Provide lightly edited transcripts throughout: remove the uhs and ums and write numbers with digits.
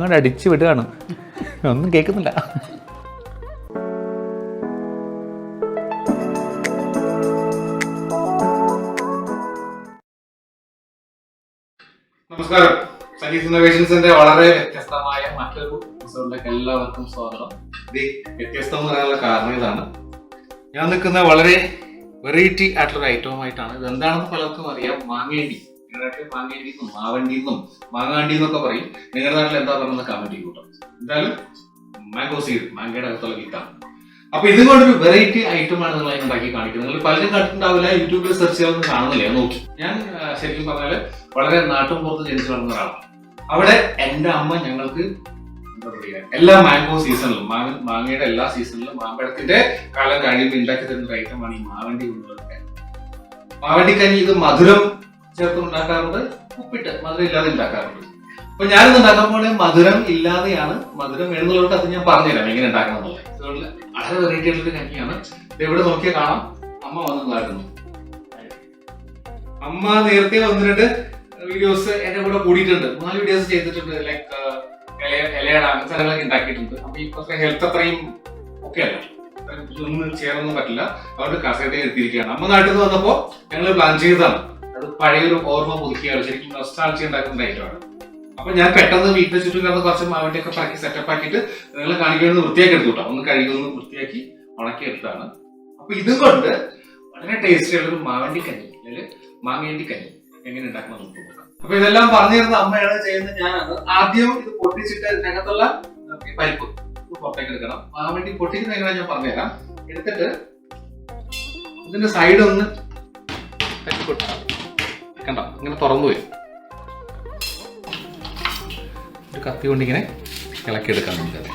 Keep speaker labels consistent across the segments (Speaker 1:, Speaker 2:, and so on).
Speaker 1: അവൻ അടിച്ച് വിടുകയാണ്, ഒന്നും കേൾക്കുന്നില്ല.
Speaker 2: നമസ്കാരം. സജീസ് ഇന്നോവേഷൻസിന്റെ വളരെ വ്യത്യസ്തമായ മറ്റൊരു എപ്പിസോഡിലേക്ക് എല്ലാവർക്കും സ്വാഗതം. ഇത് വ്യത്യസ്തം എന്ന് പറയാനുള്ള കാരണം ഇതാണ്, ഞാൻ നിൽക്കുന്ന വളരെ വെറൈറ്റി ആയിട്ടുള്ള ഐറ്റവുമായിട്ടാണ്. ഇത് എന്താണെന്ന് പലർക്കും അറിയാം. മാങ്ങേണ്ടി, നിങ്ങളുടെ നാട്ടിൽ മാങ്ങേണ്ടി എന്നും മാവണ്ടി എന്നും മാങ്ങാണ്ടി എന്നൊക്കെ പറയും. നിങ്ങളുടെ നാട്ടിൽ എന്താ പറയുന്നത് കമന്റ് ചെയ്യൂട്ടോ. എന്തായാലും മാംഗോ സീഡ്, മാങ്ങയുടെ അകത്തുള്ള വിത്താണ്. അപ്പൊ ഇതുകൊണ്ടൊരു വെറൈറ്റി ഐറ്റമാണ് നിങ്ങൾ ഉണ്ടാക്കി കാണിക്കുന്നത്. നിങ്ങൾ പലരും കണ്ടിട്ടുണ്ടാവില്ല, യൂട്യൂബിൽ സെർച്ച് ചെയ്യാനൊന്നും കാണുന്നില്ല. നോക്കി ഞാൻ ശരിക്കും പറഞ്ഞാല് വളരെ നാട്ടും പുറത്ത് ജനിച്ചു വളർന്ന ഒരാളാണ്. അവിടെ എന്റെ അമ്മ ഞങ്ങൾക്ക് എന്താ പറയുക, എല്ലാ മാംഗോ സീസണിലും മാങ്ങയുടെ എല്ലാ സീസണിലും മാമ്പഴത്തിന്റെ കാലം കഴിയുമ്പോൾ ഉണ്ടാക്കി തരുന്ന ഒരു ഐറ്റമാണ് ഈ മാവണ്ടി കൊണ്ടുള്ളത്. മാവണ്ടിക്കഞ്ഞി ഇത് മധുരം ചേർത്ത് ഉണ്ടാക്കാറുണ്ട്, ഉപ്പിട്ട് മധുരം ഇല്ലാതെ ഉണ്ടാക്കാറുണ്ട്. അപ്പൊ ഞാനിത് ഉണ്ടാക്കാൻ പോലെ മധുരം ഇല്ലാതെയാണ്. മധുരം വേണമെന്നുള്ളവർക്ക് അത് ഞാൻ പറഞ്ഞുതരാം എങ്ങനെ ഉണ്ടാക്കണം എന്നുള്ളത്. ഇതുകൊണ്ട് വളരെ വെറൈറ്റി ആയിട്ടുള്ള കഞ്ഞിയാണ്. എവിടെ നോക്കിയാൽ കാണാം അമ്മ വന്ന് ഉണ്ടാക്കുന്നു. അമ്മ നേരത്തെ 1-2 വീഡിയോസ് എന്റെ കൂടെ കൂടിയിട്ടുണ്ട്. 4 വീഡിയോസ് ചെയ്തിട്ടുണ്ട്. ലൈക്ക് ഇലയുടെ അങ്ങനത്തെ സാധനങ്ങളൊക്കെ ഉണ്ടാക്കിയിട്ടുണ്ട്. അപ്പൊ ഇപ്പോഴത്തെ ഹെൽത്ത് അത്രയും ഒക്കെ അല്ല, ഒന്നും ചെയ്യാനൊന്നും പറ്റില്ല. അതുകൊണ്ട് കസേരയിൽ എത്തിയിരിക്കുകയാണ്. അമ്മ നാട്ടിൽ നിന്ന് വന്നപ്പോ ഞങ്ങൾ പ്ലാൻ ചെയ്തതാണ്. അത് പഴയൊരു ഓർമ്മ പുതുക്കിയാണ്, ശരിക്കും നൊസ്റ്റാൾജിയ ഉണ്ടാക്കുന്ന ഐറ്റമാണ്. അപ്പൊ ഞാൻ പെട്ടെന്ന് വീട്ടിൽ ചുറ്റും കിടന്ന് കുറച്ച് മാവണ്ടിയൊക്കെ പാക്കി സെറ്റപ്പ് ആക്കിയിട്ട് നിങ്ങളെ കാണിക്കുന്നത് വൃത്തിയാക്കി എടുത്തുട്ടോ. ഒന്ന് കഴുകുന്നത് വൃത്തിയാക്കി ഉണക്കി എടുത്താണ്. അപ്പൊ ഇതുകൊണ്ട് വളരെ ടേസ്റ്റി ആയിട്ടൊരു മാവണ്ടി കഞ്ഞി അല്ലെങ്കിൽ മാങ്ങേണ്ടി കഞ്ഞി എങ്ങനെ ഉണ്ടാക്കണം നമുക്ക് നോക്കാം. അപ്പൊ ഇതെല്ലാം പറഞ്ഞു തരുന്ന അമ്മയാണ് ചെയ്യുന്നത്. ഞാനാണ്. ആദ്യം ഇത് പൊട്ടിച്ചിട്ട് ഇതിനകത്തുള്ള പരിപ്പ് പുറത്തേക്ക് എടുക്കണം. മാവണ്ടി പൊട്ടിക്കുന്ന എങ്ങനെ ഞാൻ പറഞ്ഞുതരാം. എടുത്തിട്ട് ഇതിന്റെ സൈഡ് ഒന്ന് കണ്ടോ, ഇങ്ങനെ തുറന്നു വരും. ഒരു കത്തി കൊണ്ട് ഇങ്ങനെ ഇളക്കിയെടുക്കാം നമുക്കത്.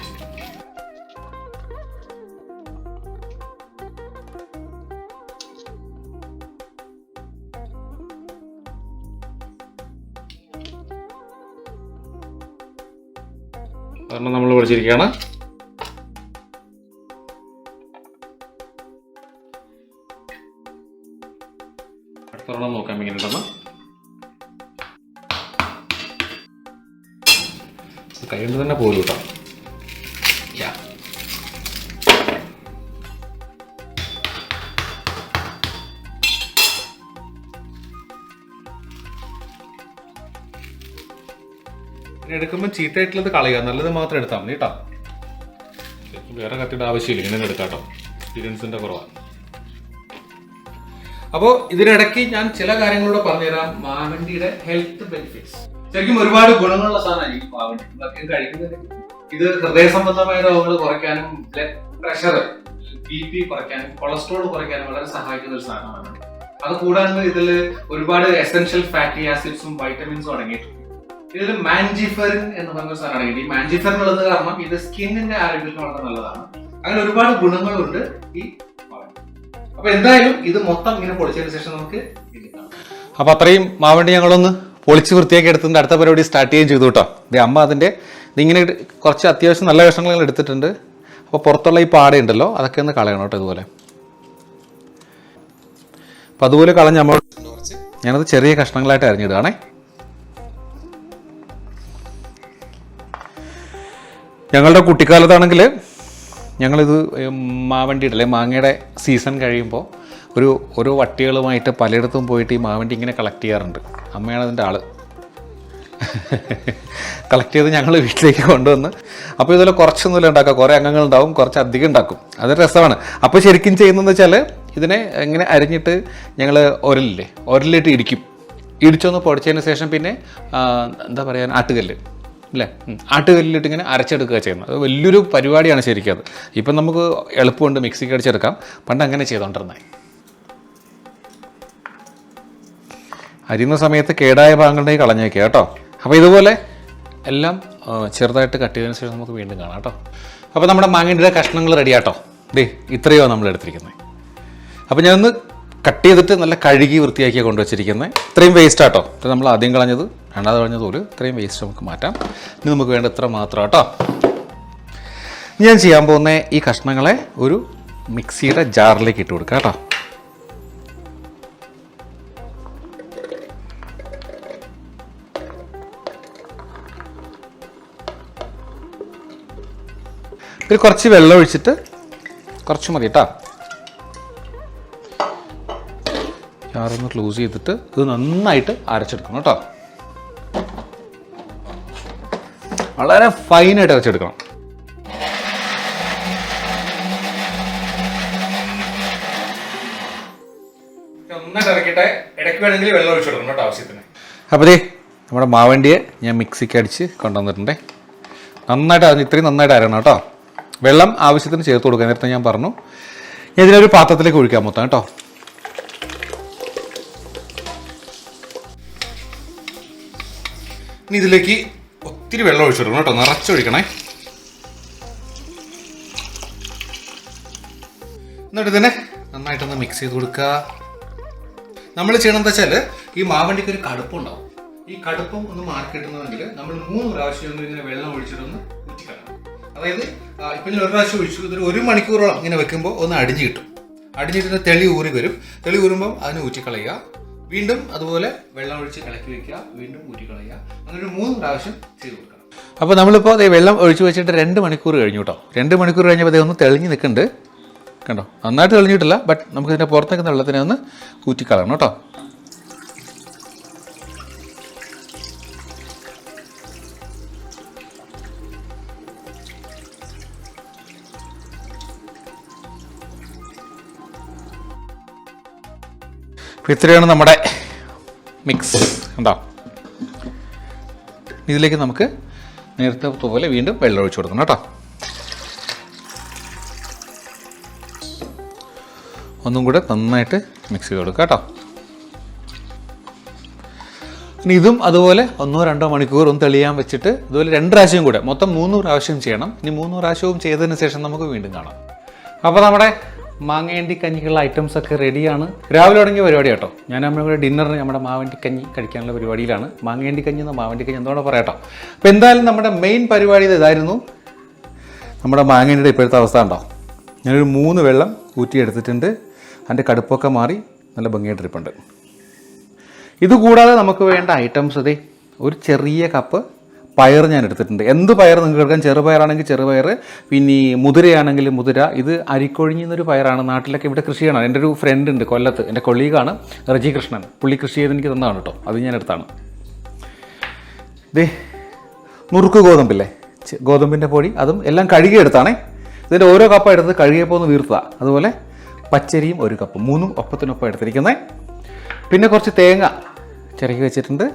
Speaker 2: കാരണം നമ്മൾ പഠിച്ചിരിക്കുകയാണ്. അടുത്തൊരെണ്ണം നോക്കാം എങ്ങനെ ഉണ്ടെന്ന്. കൈ കൊണ്ട് തന്നെ പോലും കേട്ടോ. എടുക്കുമ്പോൾ ചീത്തയായിട്ടുള്ളത് കളയുക, നല്ലത് മാത്രം എടുത്താൽ മതി കേട്ടോ. വേറെ കത്തിയുടെ ആവശ്യമില്ല, ഇങ്ങനെ എടുക്കാം കേട്ടോ. എക്സ്പീരിയൻസിന്റെ കുറവാണ്. അപ്പോൾ ഇതിനിടയ്ക്ക് ഞാൻ ചില കാര്യങ്ങളൂടെ പറഞ്ഞുതരാം. മാവണ്ടിയുടെ ഹെൽത്ത് ബെനിഫിറ്റ്സ്, ശരിക്കും ഒരുപാട് ഗുണങ്ങളുള്ള സാധനമാണ് ഈ മാവണ്ടി. ഇത് കഴിക്കുന്നത് ഇത് ഹൃദയ സംബന്ധമായ രോഗങ്ങൾ കുറയ്ക്കാനും ബ്ലഡ് പ്രഷർ, BP കുറയ്ക്കാനും കൊളസ്ട്രോൾ കുറയ്ക്കാനും വളരെ സഹായിക്കുന്ന ഒരു സാധനമാണ്. അത് കൂടാതെ ഇതിൽ ഒരുപാട് എസെൻഷ്യൽ ഫാറ്റി ആസിഡ്സും വൈറ്റമിൻസും അടങ്ങിയിട്ടുണ്ട്. ഇതിൽ മാൻജിഫെറിൻ എന്ന് പറഞ്ഞ സാധനം അടങ്ങിയിട്ട്, ഈ മാൻജിഫെറിൻ ഉള്ളത് കാരണം ഇത് സ്കിന്നിന്റെ ആരോഗ്യത്തിന് വളരെ നല്ലതാണ്. അങ്ങനെ ഒരുപാട് ഗുണങ്ങളുണ്ട് ഈ മാവണ്ടി. അപ്പൊ എന്തായാലും ഇത് മൊത്തം ഇങ്ങനെ പൊളിച്ചതിന് ശേഷം നമുക്ക് അപ്പൊ അത്രയും മാവണ്ടി ഞങ്ങളൊന്ന് പൊളിച്ച് വൃത്തിയാക്കി എടുത്തിട്ട് അടുത്ത പരിപാടി സ്റ്റാർട്ട് ചെയ്യുകയും ചെയ്തു കേട്ടോ. അമ്മ അതിന്റെ ഇതിങ്ങനെ കുറച്ച് അത്യാവശ്യം നല്ല കഷ്ണങ്ങൾ എടുത്തിട്ടുണ്ട്. അപ്പോൾ പുറത്തുള്ള ഈ പാടയുണ്ടല്ലോ അതൊക്കെ ഒന്ന് കളയണം കേട്ടോ. ഇതുപോലെ അപ്പം അതുപോലെ കളഞ്ഞ് നമ്മൾ ഞാനത് ചെറിയ കഷ്ണങ്ങളായിട്ട് അരിഞ്ഞിടുകയാണേ. ഞങ്ങളുടെ കുട്ടിക്കാലത്താണെങ്കിൽ ഞങ്ങളിത് മാവണ്ടിയുടെ അല്ലെ മാങ്ങയുടെ സീസൺ കഴിയുമ്പോൾ ഓരോ വട്ടികളുമായിട്ട് പലയിടത്തും പോയിട്ട് ഈ മാവണ്ടി ഇങ്ങനെ കളക്ട് ചെയ്യാറുണ്ട്. അമ്മയാണ് അതിൻ്റെ ആള്. കളക്ട് ചെയ്ത് ഞങ്ങൾ വീട്ടിലേക്ക് കൊണ്ടുവന്ന് അപ്പോൾ ഇതുപോലെ കുറച്ചൊന്നുമില്ല ഉണ്ടാക്കുക, കുറേ അംഗങ്ങളുണ്ടാവും, കുറച്ച് അധികം ഉണ്ടാക്കും. അതൊരു രസമാണ്. അപ്പോൾ ശരിക്കും ചെയ്യുന്നതെന്ന് വെച്ചാൽ ഇതിനെ ഇങ്ങനെ അരിഞ്ഞിട്ട് ഞങ്ങൾ ഒരലിലിട്ട് ഇടിച്ചൊന്ന് പൊടിച്ചതിന് ശേഷം പിന്നെ എന്താ പറയുക, ആട്ടുകല്ല് അല്ലേ, ആട്ടുകല്ലിലിട്ട് ഇങ്ങനെ അരച്ചെടുക്കുക ചെയ്യുന്നത്. അത് വലിയൊരു പരിപാടിയാണ് ശരിക്കും. അത് ഇപ്പം നമുക്ക് എളുപ്പമുണ്ട്, മിക്സിക്ക് അടിച്ചെടുക്കാം. പണ്ട് അങ്ങനെ ചെയ്തുകൊണ്ടിരുന്നത്. അരിയുന്ന സമയത്ത് കേടായ ഭാഗങ്ങളുണ്ടെങ്കിൽ കളഞ്ഞു വയ്ക്കുക കേട്ടോ. അപ്പോൾ ഇതുപോലെ എല്ലാം ചെറുതായിട്ട് കട്ട് ചെയ്തതിന് ശേഷം നമുക്ക് വീണ്ടും കാണാം കേട്ടോ. അപ്പോൾ നമ്മുടെ മാങ്ങയുടെ കഷ്ണങ്ങൾ റെഡി ആട്ടോ. ഇത്രയോ നമ്മൾ എടുത്തിരിക്കുന്നത്. അപ്പോൾ ഞാനൊന്ന് കട്ട് ചെയ്തിട്ട് നല്ല കഴുകി വൃത്തിയാക്കിയാണ് കൊണ്ടുവച്ചിരിക്കുന്നത്. ഇത്രയും വേസ്റ്റ് ആട്ടോ. നമ്മൾ ആദ്യം കളഞ്ഞത് രണ്ടാമത് കളഞ്ഞത് പോലും ഇത്രയും വേസ്റ്റ് നമുക്ക് മാറ്റാം. ഇനി നമുക്ക് വേണ്ട ഇത്ര മാത്രം കേട്ടോ. ഞാൻ ചെയ്യാൻ പോകുന്ന ഈ കഷ്ണങ്ങളെ ഒരു മിക്സിയുടെ ജാറിലേക്ക് ഇട്ട് കൊടുക്കാം കേട്ടോ.
Speaker 1: ഇതിൽ കുറച്ച് വെള്ളം ഒഴിച്ചിട്ട് കുറച്ച് മതി കേട്ടോ. ജാറൊന്ന് ക്ലോസ് ചെയ്തിട്ട് ഇത് നന്നായിട്ട് അരച്ചെടുക്കണം കേട്ടോ. വളരെ ഫൈനായിട്ട് അരച്ചെടുക്കണം. നന്നായിട്ട് ഇറക്കിയിട്ട് ഇടയ്ക്ക് വേണമെങ്കിൽ വെള്ളം ഒഴിച്ചു കൊടുക്കണം കേട്ടോ ആവശ്യത്തിന്. അപ്പോൾ ദേ നമ്മുടെ മാവണ്ടിയെ ഞാൻ മിക്സിക്ക് അടിച്ച് കൊണ്ടുവന്നിട്ടുണ്ടേ. നന്നായിട്ട് അരഞ്ഞ് ഇത്രയും നന്നായിട്ട് അരണം കേട്ടോ. വെള്ളം ആവശ്യത്തിന് ചേർത്ത് കൊടുക്കാൻ നേരത്തെ ഞാൻ പറഞ്ഞു. ഞാൻ ഇതിനൊരു പാത്രത്തിലേക്ക് ഒഴിക്കാൻ മൊത്തം കേട്ടോ. ഇനി ഇതിലേക്ക് ഒത്തിരി വെള്ളം ഒഴിച്ചു കൊടുക്കണം കേട്ടോ. നിറച്ചൊഴിക്കണേ. എന്നിട്ട് ഇതിനെ നന്നായിട്ടൊന്ന് മിക്സ് ചെയ്ത് കൊടുക്കുക. നമ്മൾ ചെയ്യണമെന്ന് വെച്ചാൽ ഈ മാവണ്ടിക്ക് ഒരു കടുപ്പുണ്ടാവും. ഈ കടുപ്പം ഒന്ന് മാറി കിട്ടുന്നതെങ്കിൽ നമ്മൾ 3 പ്രാവശ്യം ഇങ്ങനെ വെള്ളം ഒഴിച്ചിട്ടൊന്ന് ഊറ്റിക്കളയണം. അതായത് ഇപ്പം ഞാൻ 1 പ്രാവശ്യം ഒഴിച്ചു, ഇതൊരു 1 മണിക്കൂറോളം ഇങ്ങനെ വെക്കുമ്പോൾ ഒന്ന് അടിഞ്ഞ് കിട്ടും. അടിഞ്ഞിട്ട് തെളി ഊറി വരും. തെളി ഊറുമ്പം അതിന് ഊറ്റിക്കളയുക. വീണ്ടും അതുപോലെ വെള്ളം ഒഴിച്ച് ഇളക്കി വെക്കുക. വീണ്ടും ഊറ്റിക്കളയുക. അങ്ങനെ ഒരു 3 പ്രാവശ്യം ചെയ്ത് കൊടുക്കണം. അപ്പോൾ നമ്മളിപ്പോൾ വെള്ളം ഒഴിച്ച് വെച്ചിട്ട് 2 മണിക്കൂർ കഴിഞ്ഞു കേട്ടോ. 2 മണിക്കൂർ കഴിഞ്ഞപ്പോൾ ഒന്ന് തെളിഞ്ഞ് നിൽക്കുന്നുണ്ട്. കണ്ടോ, നന്നായിട്ട് തെളിഞ്ഞിട്ടില്ല. ബട്ട് നമുക്ക് ഇതിൻ്റെ പുറത്തേക്ക് വെള്ളത്തിനെ ഒന്ന് ഊറ്റിക്കളയണം കേട്ടോ. അപ്പോൾ ഇത്രയാണ് നമ്മുടെ മിക്സ്. ഉണ്ടോ? ഇതിലേക്ക് നമുക്ക് നേരത്തെ പോലെ വീണ്ടും വെള്ളം ഒഴിച്ചു കൊടുക്കണം കേട്ടോ. ഒന്നും കൂടെ നന്നായിട്ട് മിക്സ് ചെയ്ത് കൊടുക്കുക കേട്ടോ. ഇനി ഇതും അതുപോലെ 1-2 മണിക്കൂർ ഒന്ന് തെളിയാൻ വെച്ചിട്ട് അതുപോലെ 2 പ്രാവശ്യം കൂടെ മൊത്തം 3 പ്രാവശ്യം ചെയ്യണം. ഇനി 3 പ്രാവശ്യവും ചെയ്തതിന് ശേഷം നമുക്ക് വീണ്ടും കാണാം. അപ്പോൾ നമ്മുടെ മാങ്ങേണ്ടി കഞ്ഞിക്കുള്ള ഐറ്റംസ് ഒക്കെ റെഡിയാണ്. രാവിലെ തുടങ്ങിയ പരിപാടി കേട്ടോ. ഞാൻ നമ്മുടെ ഡിന്നറിന് നമ്മുടെ മാവണ്ടി കഞ്ഞി കഴിക്കാനുള്ള പരിപാടിയിലാണ്. മാങ്ങേണ്ടി കഞ്ഞി എന്നോ മാവണ്ടി കഞ്ഞി എന്തോടെ പറയാട്ടോ. അപ്പോൾ എന്തായാലും നമ്മുടെ മെയിൻ പരിപാടി ഇതായിരുന്നു. നമ്മുടെ മാങ്ങേണ്ടിയുടെ ഇപ്പോഴത്തെ അവസ്ഥ ഉണ്ടോ. ഞാനൊരു 3 വെള്ളം ഊറ്റിയെടുത്തിട്ടുണ്ട്. അതിൻ്റെ കടുപ്പൊക്കെ മാറി നല്ല ഭംഗിയായിട്ടിരിപ്പുണ്ട്. ഇതുകൂടാതെ നമുക്ക് വേണ്ട ഐറ്റംസ് ഇതേ ഒരു ചെറിയ കപ്പ് പയർ ഞാൻ എടുത്തിട്ടുണ്ട്. എന്ത് പയർ നിങ്ങൾക്ക് എടുക്കാം. ചെറുപയറാണെങ്കിൽ ചെറുപയർ, പിന്നെ മുതിരയാണെങ്കിൽ മുതിര. ഇത് അരിക്കൊഴിഞ്ഞൊരു പയറാണ്. നാട്ടിലൊക്കെ ഇവിടെ കൃഷി ചെയ്യണം. എൻ്റെ ഒരു ഫ്രണ്ട് ഉണ്ട് കൊല്ലത്ത്, എൻ്റെ കൊളീഗാണ് റജി കൃഷ്ണൻ. പുള്ളി കൃഷി ചെയ്ത് എനിക്ക് തന്നതാണ് കേട്ടോ. അത് ഞാൻ എടുത്താണ്. ഇതേ നുറുക്ക് ഗോതമ്പില്ലേ, ഗോതമ്പിൻ്റെ പൊടി, അതും എല്ലാം കഴുകിയെടുത്താണേ. ഇതിൻ്റെ ഓരോ കപ്പ എടുത്ത് കഴുകിയപ്പോൾ ഒന്ന് വീർത്തതാണ്. അതുപോലെ പച്ചരിയും 1 കപ്പ്, 3ഉം ഒപ്പത്തിനൊപ്പം എടുത്തിരിക്കുന്നത്. പിന്നെ കുറച്ച് തേങ്ങ ചിരകി വെച്ചിട്ടുണ്ട്,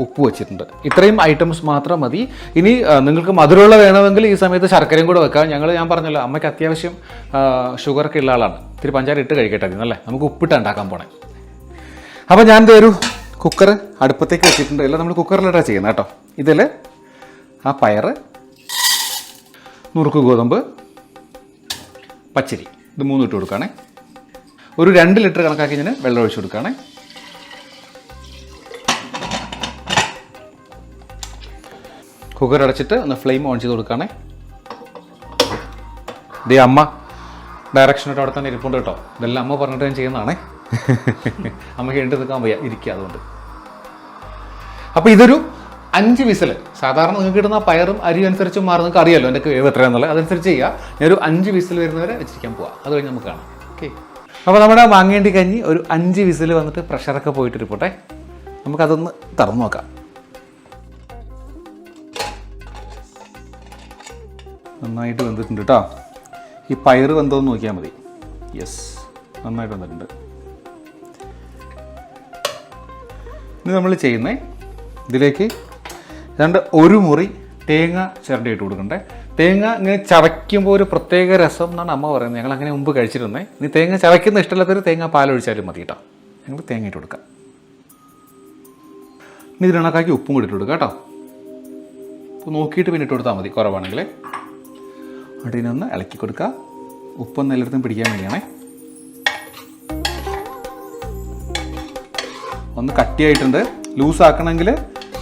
Speaker 1: ഉപ്പ് വെച്ചിട്ടുണ്ട്. ഇത്രയും ഐറ്റംസ് മാത്രം മതി. ഇനി നിങ്ങൾക്ക് മധുരമുള്ള വേണമെങ്കിൽ ഈ സമയത്ത് ശർക്കരയും കൂടെ വെക്കാം. ഞാൻ പറഞ്ഞല്ലോ അമ്മയ്ക്ക് അത്യാവശ്യം ഷുഗറൊക്കെ ഉള്ള ആളാണ്. ഇത്തിരി പഞ്ചാര ഇട്ട് കഴിക്കട്ടെ അല്ലേ. നമുക്ക് ഉപ്പിട്ട് ഉണ്ടാക്കാൻ പോണേ. അപ്പോൾ ഞാൻ ഒരു കുക്കർ അടുപ്പത്തേക്ക് വെച്ചിട്ടുണ്ട്. എല്ലാം നമ്മൾ കുക്കറിലിട്ടാണ് ചെയ്യുന്നത് കേട്ടോ. ഇതിൽ ആ പയർ, നുറുക്ക് ഗോതമ്പ്, പച്ചരി, ഇത് 3 ഇട്ട് കൊടുക്കുകയാണേ. ഒരു 2 ലിറ്റർ കണക്കാക്കി ഞാൻ വെള്ളം ഒഴിച്ച് കൊടുക്കുകയാണേ. കുക്കർ അടച്ചിട്ട് ഒന്ന് ഫ്ലെയിം ഓൺ ചെയ്ത് കൊടുക്കുകയാണേ. ഇതേ അമ്മ ഡയറക്ഷനായിട്ട് അവിടെ തന്നെ ഇരിപ്പുണ്ട് കേട്ടോ. ഇതെല്ലാം അമ്മ പറഞ്ഞിട്ട് ഞാൻ ചെയ്യുന്നതാണേ. അമ്മയ്ക്ക് എഴുതി നിൽക്കാൻ വയ്യ, ഇരിക്കുക അതുകൊണ്ട്. അപ്പോൾ ഇതൊരു 5 വിസിൽ. സാധാരണ നിങ്ങൾക്ക് കിട്ടുന്ന പയറും അരിയും അനുസരിച്ച് മാറി നിങ്ങൾക്ക് അറിയാമല്ലോ എൻ്റെ വേവ് എത്രയാണെന്നുള്ളത്. അതനുസരിച്ച് ചെയ്യുക. ഞാനൊരു 5 വിസിൽ വരുന്നവരെ വെച്ചിരിക്കാൻ പോവാം. അത് കഴിഞ്ഞ് നമുക്ക് കാണാം. ഓക്കെ. അപ്പോൾ നമ്മുടെ മാങ്ങേണ്ടി കഞ്ഞി ഒരു 5 വിസിൽ വന്നിട്ട് പ്രഷറൊക്കെ പോയിട്ടിരിപ്പോട്ടെ. നമുക്കതൊന്ന് തുറന്നു നോക്കാം. നന്നായിട്ട് വെന്തിട്ടുണ്ട് കേട്ടോ. ഈ പയർ വെന്തോന്ന് നോക്കിയാൽ മതി. യെസ്, നന്നായിട്ട് വന്നിട്ടുണ്ട്. ഇനി നമ്മൾ ചെയ്യുന്നത് ഇതിലേക്ക് ഏതാണ്ട് 1 മുറി തേങ്ങ ചിരണ്ടിയിട്ട് കൊടുക്കണ്ടേ. തേങ്ങ ഇങ്ങനെ ചവയ്ക്കുമ്പോൾ ഒരു പ്രത്യേക രസം എന്നാണ് അമ്മ പറയുന്നത്. ഞങ്ങൾ അങ്ങനെ മുമ്പ് കഴിച്ചിരുന്നേ. ഇനി തേങ്ങ ചവയ്ക്കുന്ന ഇഷ്ടമില്ലാത്തൊരു തേങ്ങ പാലൊഴിച്ചാലും മതി കേട്ടോ. ഞങ്ങൾ തേങ്ങ ഇട്ട് കൊടുക്കാം. ഇനി ഇതിനണക്കാക്കി ഉപ്പും കൂടി ഇട്ട് കൊടുക്കാം കേട്ടോ. അപ്പോൾ നോക്കിയിട്ട് പിന്നെ ഇട്ട് കൊടുത്താൽ മതി കുറവാണെങ്കിൽ. അതിനൊന്ന് ഇളക്കി കൊടുക്കുക. ഉപ്പൊന്ന് എല്ലായിടത്തും പിടിക്കാൻ വേണ്ടിയാണേ. ഒന്ന് കട്ടിയായിട്ടുണ്ട്. ലൂസാക്കണമെങ്കിൽ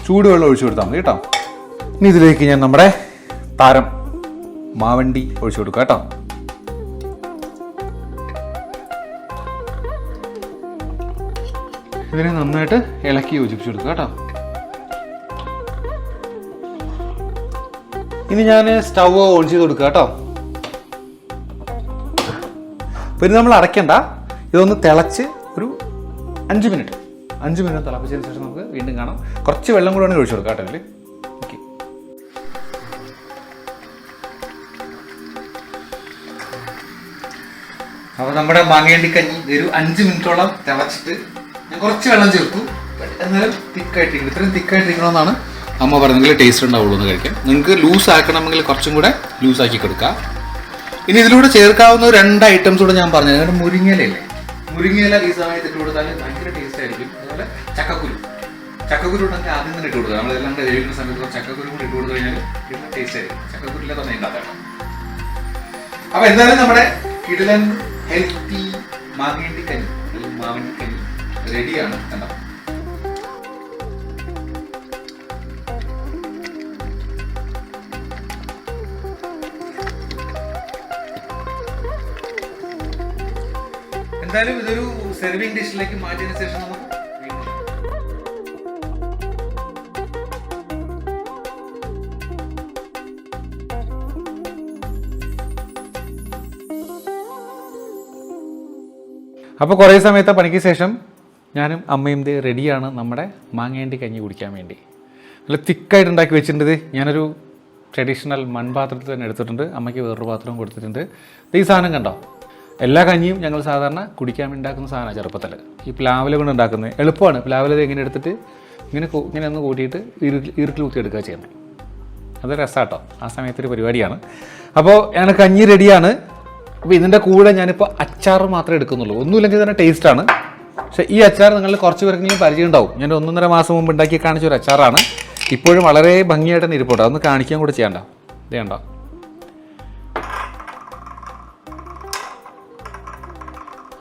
Speaker 1: ചൂടുവെള്ളം ഒഴിച്ചു കൊടുത്താൽ മതി കേട്ടോ. ഇനി ഇതിലേക്ക് ഞാൻ നമ്മുടെ താരം മാവണ്ടി ഒഴിച്ചു കൊടുക്കുക കേട്ടോ. ഇതിനെ നന്നായിട്ട് ഇളക്കി യോജിപ്പിച്ചു കൊടുക്കുക കേട്ടോ. ഇനി ഞാൻ സ്റ്റൗ ഓൺ ചെയ്ത് കൊടുക്കുക കേട്ടോ. പിന്നെ നമ്മൾ അടയ്ക്കണ്ട, ഇതൊന്ന് തിളച്ച് ഒരു 5 മിനിറ്റ് തിളപ്പിച്ചതിന് ശേഷം നമുക്ക് വീണ്ടും കാണാം. കുറച്ച് വെള്ളം കൂടെ വേണമെങ്കിൽ ഒഴിച്ചു കൊടുക്കാം കേട്ടോ ഇതിൽ. ഓക്കെ, അപ്പോൾ നമ്മുടെ മാങ്ങേണ്ടി കഞ്ഞി ഒരു 5 മിനിറ്റോളം തിളച്ചിട്ട് ഞാൻ കുറച്ച് വെള്ളം ചേർത്തു. എന്നാലും തിക്കായിട്ടിരിക്കണം. ഇത്രയും തിക്കായിട്ടിരിക്കണമെന്നാണ് അമ്മ പറഞ്ഞെങ്കിൽ ടേസ്റ്റ് ഉണ്ടാവുള്ളൂ എന്ന് കഴിക്കാം. നിങ്ങൾക്ക് ലൂസ് ആക്കണമെങ്കിൽ കുറച്ചും കൂടെ ലൂസാക്കി കൊടുക്കാം. ഇനി ഇതിലൂടെ ചേർക്കാവുന്ന 2 ഐറ്റംസ് കൂടെ ഞാൻ പറഞ്ഞു. അതുകൊണ്ട് മുരിങ്ങയിലല്ലേ, മുരിങ്ങയില ഈ സമയത്ത് ഇട്ട് കൊടുത്താൽ ഭയങ്കര ടേസ്റ്റ് ആയിരിക്കും. അതുപോലെ ചക്കക്കുരു ഉണ്ടെങ്കിൽ ആദ്യം തന്നെ ഇട്ട് കൊടുക്കുക. നമ്മളെല്ലാം കൂടെ വേവിക്കുന്ന സമയത്ത് ചക്കക്കുരു കൂടി ഇട്ട് കൊടുത്തു കഴിഞ്ഞാൽ പിന്നെ ടേസ്റ്റ് ആയിരിക്കും. ചക്കക്കുരുല്ല തന്നെ ഉണ്ടാക്കണം. അപ്പോൾ എന്തായാലും നമ്മുടെ കിടിലൻ ഹെൽത്തി മാങ്ങേണ്ടി കഞ്ഞി അല്ലെങ്കിൽ മാവണ്ടി കഞ്ഞി റെഡിയാണ്. കണ്ടോ, എന്തായാലും ഇതൊരു സെർവിങ് ഡിഷിലേക്ക് മാറ്റിയതിനു ശേഷം നമുക്ക് അപ്പോൾ കുറേ സമയത്തെ പണിക്ക് ശേഷം ഞാനും അമ്മയും റെഡിയാണ് നമ്മുടെ മാങ്ങേണ്ടി കഞ്ഞി കുടിക്കാൻ വേണ്ടി. നല്ല തിക്കായിട്ട് ഉണ്ടാക്കി വെച്ചിട്ടുണ്ട്. ഞാനൊരു ട്രഡീഷണൽ മൺപാത്രത്തിൽ തന്നെ എടുത്തിട്ടുണ്ട്. അമ്മയ്ക്ക് വേറൊരു പാത്രവും കൊടുത്തിട്ടുണ്ട്. ഈ സാധനം കണ്ടോ, എല്ലാ കഞ്ഞിയും ഞങ്ങൾ സാധാരണ കുടിക്കാൻ വേണ്ടി ഉണ്ടാക്കുന്ന സാധനമാണ് ചെറുപ്പത്തിൽ. ഈ പ്ലാവില കൊണ്ട് ഉണ്ടാക്കുന്നത് എളുപ്പമാണ്. പ്ലാവില ഇങ്ങനെ എടുത്തിട്ട് ഇങ്ങനെ ഒന്ന് കൂട്ടിയിട്ട് ഈർക്കിൽ കുത്തി എടുക്കുക ചെയ്യുന്നത്. അത് രസമാട്ടോ, ആ സമയത്തൊരു പരിപാടിയാണ്. അപ്പോൾ ഞാൻ കഞ്ഞി റെഡിയാണ്. അപ്പോൾ ഇതിൻ്റെ കൂടെ ഞാനിപ്പോൾ അച്ചാർ മാത്രമേ എടുക്കുന്നുള്ളൂ. ഒന്നുമില്ലെങ്കിൽ തന്നെ ടേസ്റ്റാണ്. പക്ഷേ ഈ അച്ചാർ നിങ്ങൾ കുറച്ച് പേർക്കെങ്കിലും പരിചയം ഉണ്ടാവും. ഞാൻ 1.5 മാസം മുമ്പ് ഉണ്ടാക്കി കാണിച്ച ഒരു അച്ചാറാണ്. ഇപ്പോഴും വളരെ ഭംഗിയായിട്ട് തന്നെ ഇരിപ്പുണ്ട്. അതൊന്ന് കാണിക്കാൻ കൂടെ ചെയ്യണ്ട. ഇത് കണ്ടോ,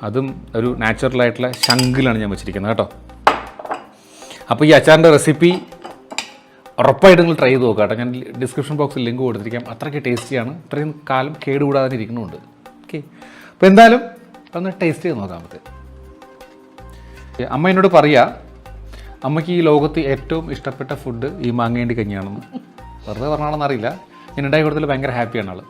Speaker 1: അതും ഒരു നാച്ചുറലായിട്ടുള്ള ശംഖിലാണ് ഞാൻ വെച്ചിരിക്കുന്നത് കേട്ടോ. അപ്പോൾ ഈ അച്ചാറിൻ്റെ റെസിപ്പി ഉറപ്പായിട്ട് നിങ്ങൾ ട്രൈ ചെയ്ത് നോക്കുക കേട്ടോ. ഞാൻ ഡിസ്ക്രിപ്ഷൻ ബോക്സിൽ ലിങ്ക് കൊടുത്തിരിക്കാം. അത്രയ്ക്ക് ടേസ്റ്റിയാണ്. ഇത്രയും കാലം കേടുകൂടാതെ ഇരിക്കുന്നുണ്ട്. ഓക്കെ, അപ്പോൾ എന്തായാലും ഒന്ന് ടേസ്റ്റ് ചെയ്ത് നോക്കാം നമുക്ക്. അമ്മ എന്നോട് പറയുക, അമ്മയ്ക്ക് ഈ ലോകത്ത് ഏറ്റവും ഇഷ്ടപ്പെട്ട ഫുഡ് ഈ മാങ്ങേണ്ടി കഞ്ഞിയാണെന്ന്. വെറുതെ പറഞ്ഞാണെന്ന് അറിയില്ല. ഞാൻ ഉണ്ടാക്കി കൊടുത്തതിൽ ഭയങ്കര ഹാപ്പിയാണ് ആൾ.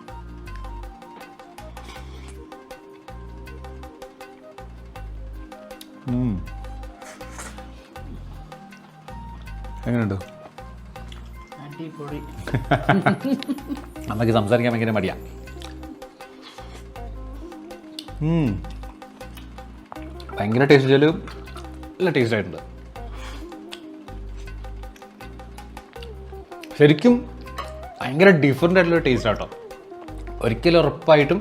Speaker 1: എങ്ങനെയുണ്ട്? അമ്മയ്ക്ക് സംസാരിക്കാൻ ഭയങ്കര മടിയാ. ഭയങ്കര ടേസ്റ്റ് വെച്ചാൽ നല്ല ടേസ്റ്റ് ആയിട്ടുണ്ട്. ശരിക്കും ഭയങ്കര ഡിഫറെൻ്റ് ആയിട്ടുള്ള ടേസ്റ്റ് ആട്ടോ. ഒരിക്കലും ഉറപ്പായിട്ടും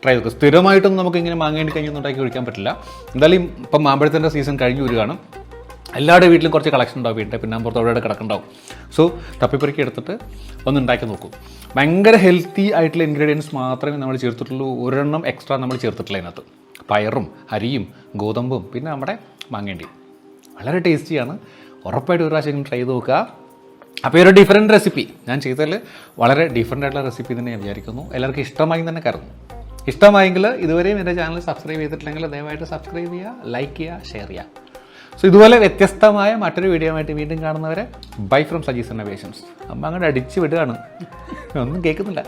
Speaker 1: ട്രൈ ചെയ്തു. സ്ഥിരമായിട്ടൊന്നും നമുക്ക് ഇങ്ങനെ മാങ്ങേണ്ടി കഞ്ഞൊന്നും ഉണ്ടാക്കി കഴിക്കാൻ പറ്റില്ല. എന്തായാലും ഇപ്പം മാമ്പഴത്തിൻ്റെ സീസൺ കഴിഞ്ഞ് വരികയാണ്. എല്ലാവരുടെ വീട്ടിലും കുറച്ച് കളക്ഷൻ ഉണ്ടാവും. വീട്ടിൽ പിന്നെ പുറത്തോടെ കിടക്കുന്നുണ്ടാവും. സോ തപ്പിപ്പറിക്കി എടുത്തിട്ട് ഒന്ന് ഉണ്ടാക്കി നോക്കും. ഭയങ്കര ഹെൽത്തി ആയിട്ടുള്ള ഇൻഗ്രീഡിയൻസ് മാത്രമേ നമ്മൾ ചേർത്തിട്ടുള്ളൂ. ഒരെണ്ണം എക്സ്ട്രാ നമ്മൾ ചേർത്തിട്ടില്ല അതിനകത്ത്. പയറും അരിയും ഗോതമ്പും പിന്നെ നമ്മുടെ മാങ്ങേണ്ടിയും. വളരെ ടേസ്റ്റിയാണ്. ഉറപ്പായിട്ട് ഒരു പ്രാവശ്യം ട്രൈ ചെയ്ത് നോക്കുക. അപ്പോൾ ഈ ഒരു ഡിഫറെൻറ്റ് റെസിപ്പി ഞാൻ ചെയ്തതിൽ വളരെ ഡിഫറെൻ്റ് ആയിട്ടുള്ള റെസിപ്പി തന്നെ ഞാൻ വിചാരിക്കുന്നു. എല്ലാവർക്കും ഇഷ്ടമായി തന്നെ കരുതുന്നു. ഇഷ്ടമായെങ്കിൽ ഇതുവരെയും എൻ്റെ ചാനൽ സബ്സ്ക്രൈബ് ചെയ്തിട്ടില്ലെങ്കിൽ ദയവായിട്ട് സബ്സ്ക്രൈബ് ചെയ്യുക, ലൈക്ക് ചെയ്യുക, ഷെയർ ചെയ്യുക. സോ ഇതുപോലെ വ്യത്യസ്തമായ മറ്റൊരു വീഡിയോ ആയിട്ട് വീണ്ടും കാണുന്നവരെ ബൈ ഫ്രം സജീസ് ഇന്നോവേഷൻസ്. അമ്മ അങ്ങോട്ട് അടിച്ച് വിടുകയാണ്, ഒന്നും കേൾക്കുന്നില്ല.